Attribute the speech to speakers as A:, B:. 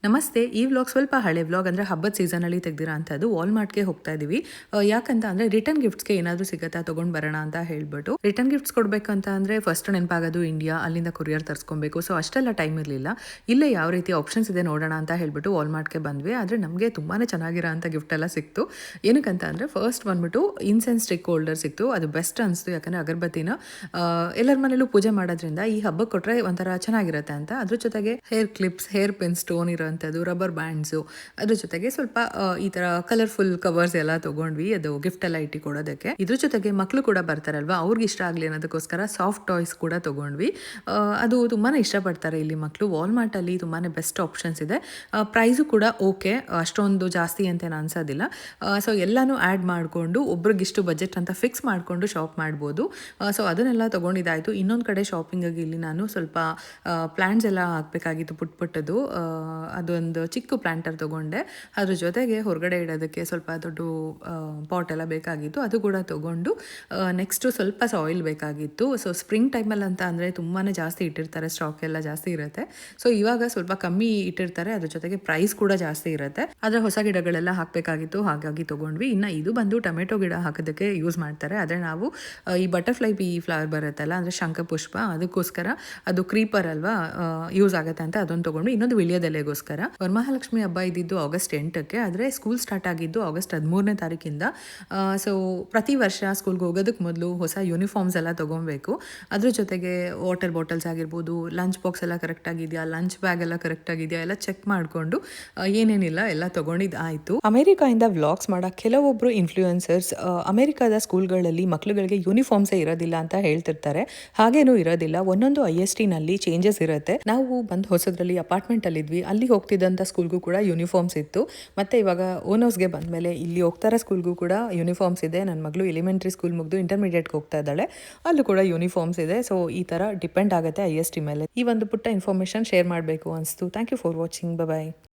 A: ನಮಸ್ತೆ. ಈ ವ್ಲಾಗ್ ಸ್ವಲ್ಪ ಹಳೆ ವ್ಲಾಗ್, ಅಂದರೆ ಹಬ್ಬದ ಸೀಸನಲ್ಲಿ ತೆಗ್ದಿರೋ ಅಂಥದ್ದು. ವಾಲ್ಮಾರ್ಟ್ಗೆ ಹೋಗ್ತಾ ಇದ್ದೀವಿ. ಯಾಕಂತ ಅಂದರೆ ರಿಟರ್ನ್ ಗಿಫ್ಟ್ಸ್ಗೆ ಏನಾದರೂ ಸಿಗುತ್ತಾ ತೊಗೊಂಡು ಬರೋಣ ಅಂತ ಹೇಳ್ಬಿಟ್ಟು. ರಿಟರ್ನ್ ಗಿಫ್ಟ್ಸ್ ಕೊಡಬೇಕಂತ ಅಂದರೆ ಫಸ್ಟ್ ನೆನಪಾಗೋದು ಇಂಡಿಯಾ, ಅಲ್ಲಿಂದ ಕೊರಿಯರ್ ತರಿಸ್ಕೊಬೇಕು. ಸೊ ಅಷ್ಟೆಲ್ಲ ಟೈಮ್ ಇರಲಿಲ್ಲ. ಇಲ್ಲೇ ಯಾವ ರೀತಿ ಆಪ್ಷನ್ಸ್ ಇದೆ ನೋಡೋಣ ಅಂತ ಹೇಳ್ಬಿಟ್ಟು ವಾಲ್ಮಾರ್ಟ್ಗೆ ಬಂದ್ವಿ. ಆದರೆ ನಮಗೆ ತುಂಬಾ ಚೆನ್ನಾಗಿರೋ ಅಂಥ ಗಿಫ್ಟ್ ಎಲ್ಲ ಸಿಕ್ತು. ಏನಕ್ಕಂತ ಅಂದರೆ ಫಸ್ಟ್ ಬಂದ್ಬಿಟ್ಟು ಇನ್ಸೆನ್ಸ್ ಸ್ಟಿಕ್ ಹೋಲ್ಡರ್ ಸಿಕ್ತು. ಅದು ಬೆಸ್ಟ್ ಅನಿಸ್ತು, ಯಾಕಂದರೆ ಅಗರಬತ್ತಿನ ಎಲ್ಲರ ಮನೇಲೂ ಪೂಜೆ ಮಾಡೋದ್ರಿಂದ ಈ ಹಬ್ಬಕ್ಕೆ ಕೊಟ್ಟರೆ ಒಂಥರ ಚೆನ್ನಾಗಿರುತ್ತೆ ಅಂತ. ಅದ್ರ ಜೊತೆಗೆ hair clips, hair pin, stone ಇರೋಂಥದ್ದು, ರಬ್ಬರ್ ಬ್ಯಾಂಡ್ಸು, ಅದ್ರ ಜೊತೆಗೆ ಸ್ವಲ್ಪ ಈ ಥರ ಕಲರ್ಫುಲ್ ಕವರ್ಸ್ ಎಲ್ಲ ತೊಗೊಂಡ್ವಿ, ಅದು ಗಿಫ್ಟ್ ಎಲ್ಲ ಇಟ್ಟು ಕೊಡೋದಕ್ಕೆ. ಇದ್ರ ಜೊತೆಗೆ ಮಕ್ಕಳು ಕೂಡ ಬರ್ತಾರಲ್ವಾ, ಅವ್ರಿಗೆ ಇಷ್ಟ ಆಗಲಿ ಅನ್ನೋದಕ್ಕೋಸ್ಕರ ಸಾಫ್ಟ್ ಟಾಯ್ಸ್ ಕೂಡ ತೊಗೊಂಡ್ವಿ. ಅದು ತುಂಬಾ ಇಷ್ಟಪಡ್ತಾರೆ ಇಲ್ಲಿ ಮಕ್ಕಳು. ವಾಲ್ಮಾರ್ಟಲ್ಲಿ ತುಂಬಾ ಬೆಸ್ಟ್ ಆಪ್ಷನ್ಸ್ ಇದೆ. ಪ್ರೈಸು ಕೂಡ ಓಕೆ, ಅಷ್ಟೊಂದು ಜಾಸ್ತಿ ಅಂತೇನು ಅನ್ಸೋದಿಲ್ಲ. ಸೊ ಎಲ್ಲನೂ ಆ್ಯಡ್ ಮಾಡಿಕೊಂಡು ಒಬ್ರಿಗಿಷ್ಟು ಬಜೆಟ್ ಅಂತ ಫಿಕ್ಸ್ ಮಾಡಿಕೊಂಡು ಶಾಪ್ ಮಾಡ್ಬೋದು. ಸೊ ಅದನ್ನೆಲ್ಲ ತೊಗೊಂಡಿದ್ದಾಯಿತು. ಇನ್ನೊಂದು ಕಡೆ ಶಾಪಿಂಗಾಗಿ ಇಲ್ಲಿ ನಾನು ಸ್ವಲ್ಪ ಪ್ಲ್ಯಾಂಟ್ಸ್ ಎಲ್ಲ ಹಾಕಬೇಕಾಗಿತ್ತು, ಪುಟ್ಟದು. ಅದೊಂದು ಚಿಕ್ಕ ಪ್ಲ್ಯಾಂಟರ್ ತೊಗೊಂಡೆ. ಅದ್ರ ಜೊತೆಗೆ ಹೊರಗಡೆ ಇಡೋದಕ್ಕೆ ಸ್ವಲ್ಪ ದೊಡ್ಡ ಪಾಟ್ ಎಲ್ಲ ಬೇಕಾಗಿತ್ತು, ಅದು ಕೂಡ ತೊಗೊಂಡು ನೆಕ್ಸ್ಟು ಸ್ವಲ್ಪ ಸಾಯಿಲ್ ಬೇಕಾಗಿತ್ತು. ಸೊ ಸ್ಪ್ರಿಂಗ್ ಟೈಮಲ್ಲಿ ಅಂತ ಅಂದರೆ ತುಂಬಾ ಜಾಸ್ತಿ ಇಟ್ಟಿರ್ತಾರೆ, ಸ್ಟಾಕ್ ಎಲ್ಲ ಜಾಸ್ತಿ ಇರುತ್ತೆ. ಸೊ ಇವಾಗ ಸ್ವಲ್ಪ ಕಮ್ಮಿ ಇಟ್ಟಿರ್ತಾರೆ, ಅದ್ರ ಜೊತೆಗೆ ಪ್ರೈಸ್ ಕೂಡ ಜಾಸ್ತಿ ಇರುತ್ತೆ. ಆದರೆ ಹೊಸ ಗಿಡಗಳೆಲ್ಲ ಹಾಕಬೇಕಾಗಿತ್ತು, ಹಾಗಾಗಿ ತೊಗೊಂಡ್ವಿ. ಇನ್ನು ಇದು ಬಂದು ಟೊಮೆಟೊ ಗಿಡ ಹಾಕೋದಕ್ಕೆ ಯೂಸ್ ಮಾಡ್ತಾರೆ. ಆದರೆ ನಾವು ಈ ಬಟರ್ಫ್ಲೈ ಬಿ ಫ್ಲವರ್ ಬರುತ್ತಲ್ಲ, ಅಂದರೆ ಶಂಖಪುಷ್ಪ, ಅದಕ್ಕೋಸ್ಕರ ಅದು ಕ್ರೀಪರ್ ಅಲ್ವಾ, ಯೂಸ್ ಆಗುತ್ತೆ ಅಂತ ಅದೊಂದು ತೊಗೊಂಡು. ಇನ್ನೊಂದು ವಿಳ್ಯದೆಲೆಗೋಸ್ಕರ. ವರಮಹಾಲಕ್ಷ್ಮಿ ಹಬ್ಬ ಇದ್ದಿದ್ದು ಆಗಸ್ಟ್ 8ಕ್ಕೆ, ಆದರೆ ಸ್ಕೂಲ್ ಸ್ಟಾರ್ಟ್ ಆಗಿದ್ದು ಆಗಸ್ಟ್ 13ನೇ ತಾರೀಕಿಂದ. ಸೊ ಪ್ರತಿ ವರ್ಷ ಸ್ಕೂಲ್ಗೆ ಹೋಗೋದಕ್ಕೆ ಮೊದಲು ಹೊಸ ಯೂನಿಫಾರ್ಮ್ಸ್ ಎಲ್ಲ ತೊಗೊಬೇಕು. ಅದ್ರ ಜೊತೆಗೆ ವಾಟರ್ ಬಾಟಲ್ಸ್ ಆಗಿರ್ಬೋದು, ಲಂಚ್ ಬಾಕ್ಸ್ ಎಲ್ಲ ಕರೆಕ್ಟಾಗಿದೆಯಾ, ಲಂಚ್ ಬ್ಯಾಗ್ ಎಲ್ಲ ಕರೆಕ್ಟಾಗಿದೆಯಾ ಎಲ್ಲ ಚೆಕ್ ಮಾಡಿಕೊಂಡು ಏನೇನಿಲ್ಲ ಎಲ್ಲ ತೊಗೊಂಡಿದ್ದು ಆಯಿತು. ಅಮೆರಿಕಾಯಿಂದ ವ್ಲಾಗ್ಸ್ ಮಾಡೋ ಕೆಲವೊಬ್ಬರು ಇನ್ಫ್ಲೂಯೆನ್ಸರ್ಸ್ ಅಮೆರಿಕಾದ ಸ್ಕೂಲ್ಗಳಲ್ಲಿ ಮಕ್ಕಳುಗಳಿಗೆ ಯೂನಿಫಾರ್ಮ್ಸೇ ಇರೋದಿಲ್ಲ ಅಂತ ಹೇಳ್ತಿರ್ತಾರೆ. ಹಾಗೇನೂ ಇರೋದಿಲ್ಲ, ಒಂದೊಂದು ISTನಲ್ಲಿ ಚೇಂಜಸ್ ಇರುತ್ತೆ. ನಾವು ಬಂದು ಹೊಸದ್ರಲ್ಲಿ ಅಪಾರ್ಟ್ಮೆಂಟಲ್ಲಿದ್ವಿ, ಅಲ್ಲಿ ಹೋಗ್ತಿದ್ದಂಥ ಸ್ಕೂಲ್ಗೂ ಕೂಡ ಯೂನಿಫಾರ್ಮ್ಸ್ ಇತ್ತು. ಮತ್ತು ಇವಾಗ ಓನರ್ಸ್ಗೆ ಬಂದಮೇಲೆ ಇಲ್ಲಿ ಹೋಗ್ತಾರ ಸ್ಕೂಲ್ಗೂ ಕೂಡ ಯೂನಿಫಾರ್ಮ್ಸ್ ಇದೆ. ನನ್ನ ಮಗಳು ಎಲಿಮೆಂಟ್ರಿ ಸ್ಕೂಲ್ ಮುಗಿದು ಇಂಟರ್ಮೀಡಿಯೇಟ್ಗೆ ಹೋಗ್ತಾ ಇದ್ದಾಳೆ, ಅಲ್ಲೂ ಕೂಡ ಯೂನಿಫಾರ್ಮ್ಸ್ ಇದೆ. ಸೊ ಈ ಥರ ಡಿಪೆಂಡ್ ಆಗುತ್ತೆ IST ಮೇಲೆ. ಈ ಒಂದು ಪುಟ್ಟ ಇನ್ಫಾರ್ಮೇಷನ್ ಶೇರ್ ಮಾಡಬೇಕು ಅನಿಸ್ತು. Thank you for watching. Bye.